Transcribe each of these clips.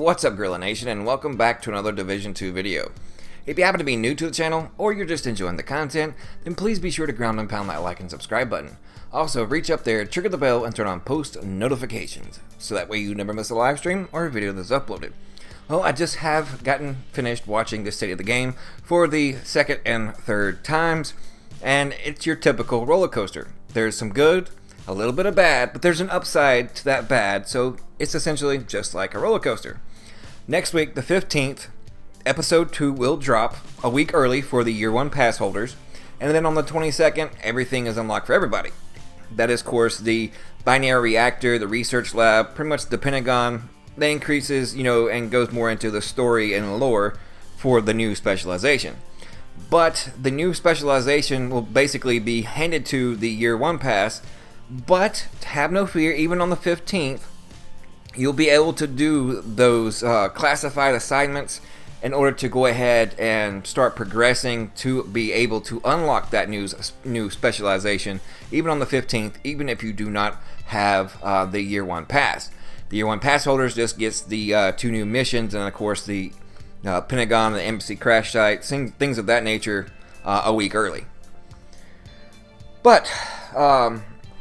What's up, Gorilla Nation, and welcome back to another Division 2 video. If you happen to be new to the channel, or you're just enjoying the content, then please be sure to ground and pound that like and subscribe button. Also, reach up there, trigger the bell, and turn on post notifications, so that way you never miss a live stream or a video that's uploaded. Well, I just have gotten finished watching this state of the game for the second and third times, and it's your typical roller coaster. There's some good, a little bit of bad, but there's an upside to that bad, so it's essentially just like a roller coaster. Next week, the 15th, episode 2 will drop a week early for the year 1 pass holders, and then on the 22nd, everything is unlocked for everybody. That is, of course, the binary reactor, the research lab, pretty much the Pentagon. That increases, and goes more into the story and lore for the new specialization. But the new specialization will basically be handed to the year 1 pass, but have no fear, even on the 15th, you'll be able to do those classified assignments in order to go ahead and start progressing to be able to unlock that new specialization, even on the 15th, even if you do not have the year 1 pass. The year 1 pass holders just gets the 2 new missions, and of course the Pentagon, the embassy crash site, things of that nature a week early. But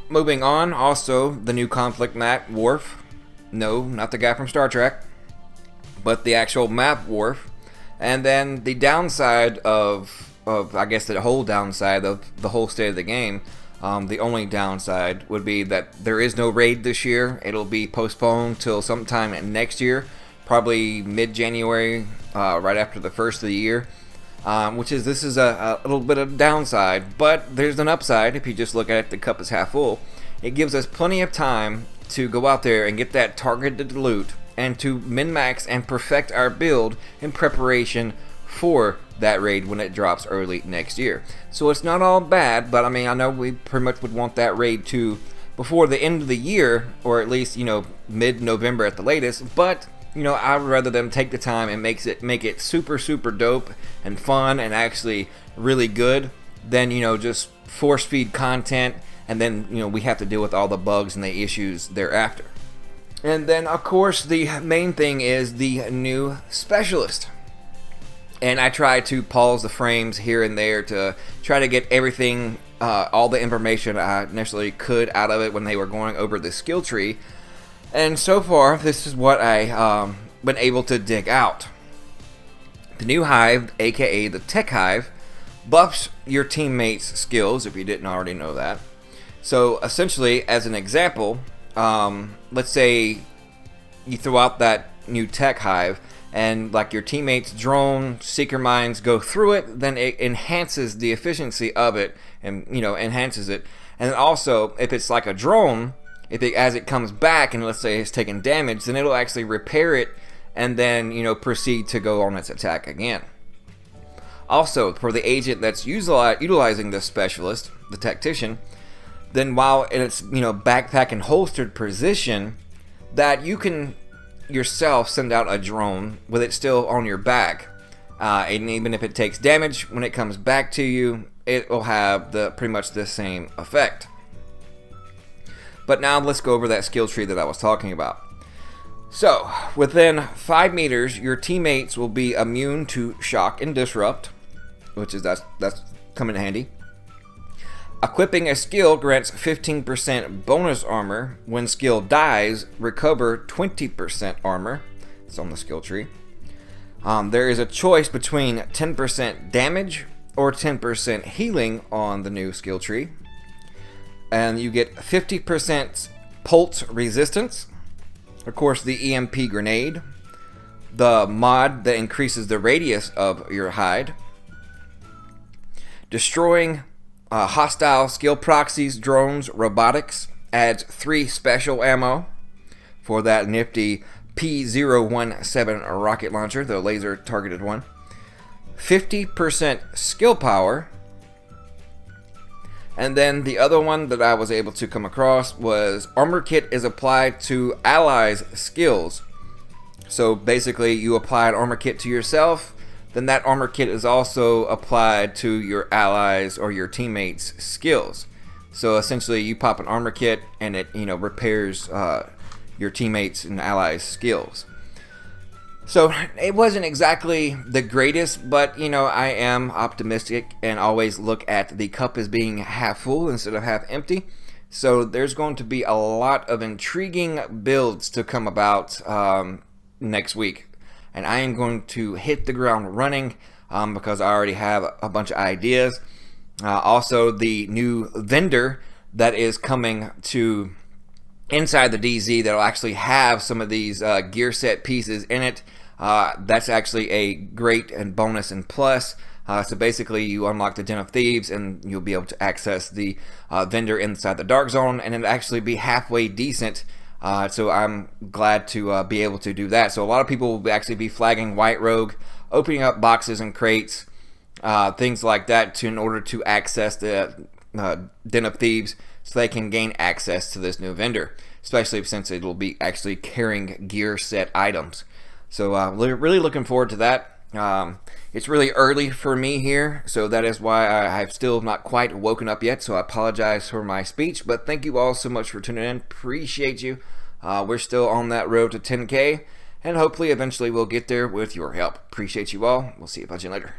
moving on, also the new conflict map, Worf. No, not the guy from Star Trek, but the actual map, Worf. And then the downside of I guess the whole downside of the whole state of the game, the only downside would be that there is no raid this year. It'll be postponed till sometime next year, probably mid-January, right after the first of the year. This is a little bit of downside, but there's an upside if you just look at it, the cup is half full. It gives us plenty of time to go out there and get that targeted loot and to min-max and perfect our build in preparation for that raid when it drops early next year. So it's not all bad, but I know we pretty much would want that raid to before the end of the year, or at least mid-November at the latest. But I'd rather them take the time and make it super dope and fun and actually really good than just force feed content and then we have to deal with all the bugs and the issues thereafter. And then of course the main thing is the new specialist. And I try to pause the frames here and there to try to get everything, all the information I initially could out of it when they were going over the skill tree. And so far, this is what I been able to dig out. The new hive, aka the tech hive, buffs your teammates' skills, if you didn't already know that. So essentially, as an example, let's say you throw out that new tech hive, and like your teammates' drone, seeker mines go through it, then it enhances the efficiency of it, and enhances it. And also, if it's like a drone, as it comes back and let's say it's taken damage, then it'll actually repair it and then proceed to go on its attack again. Also, for the agent that's utilizing the specialist, the tactician, then while in its backpack and holstered position, that you can yourself send out a drone with it still on your back, and even if it takes damage, when it comes back to you, it will have pretty much the same effect. But now let's go over that skill tree that I was talking about. So, within 5 meters, your teammates will be immune to shock and disrupt, which is that's coming in handy. Equipping a skill grants 15% bonus armor. When skill dies, recover 20% armor. It's on the skill tree. There is a choice between 10% damage or 10% healing on the new skill tree. And you get 50% pulse resistance. Of course, the EMP grenade. The mod that increases the radius of your hide. Destroying hostile skill proxies, drones, robotics adds 3 special ammo for that nifty P017 rocket launcher, the laser targeted one. 50% skill power. And then the other one that I was able to come across was armor kit is applied to allies' skills. So basically you apply an armor kit to yourself, then that armor kit is also applied to your allies or your teammates' skills. So essentially you pop an armor kit and it repairs your teammates and allies' skills. So it wasn't exactly the greatest, but you know, I am optimistic and always look at the cup as being half full instead of half empty. So there's going to be a lot of intriguing builds to come about next week, and I am going to hit the ground running because I already have a bunch of ideas. Also, the new vendor that is coming to inside the DZ that'll actually have some of these gear set pieces in it. That's actually a great and bonus and plus. So basically you unlock the Den of Thieves and you'll be able to access the vendor inside the Dark Zone, and it'll actually be halfway decent. So I'm glad to be able to do that. So a lot of people will actually be flagging White Rogue, opening up boxes and crates, things like that in order to access the Den of Thieves, so they can gain access to this new vendor, especially since it will be actually carrying gear set items. So really looking forward to that. It's really early for me here, so that is why I've still not quite woken up yet, so I apologize for my speech, but thank you all so much for tuning in. Appreciate you. We're still on that road to 10K, and hopefully eventually we'll get there with your help. Appreciate you all. We'll see you a bunch later.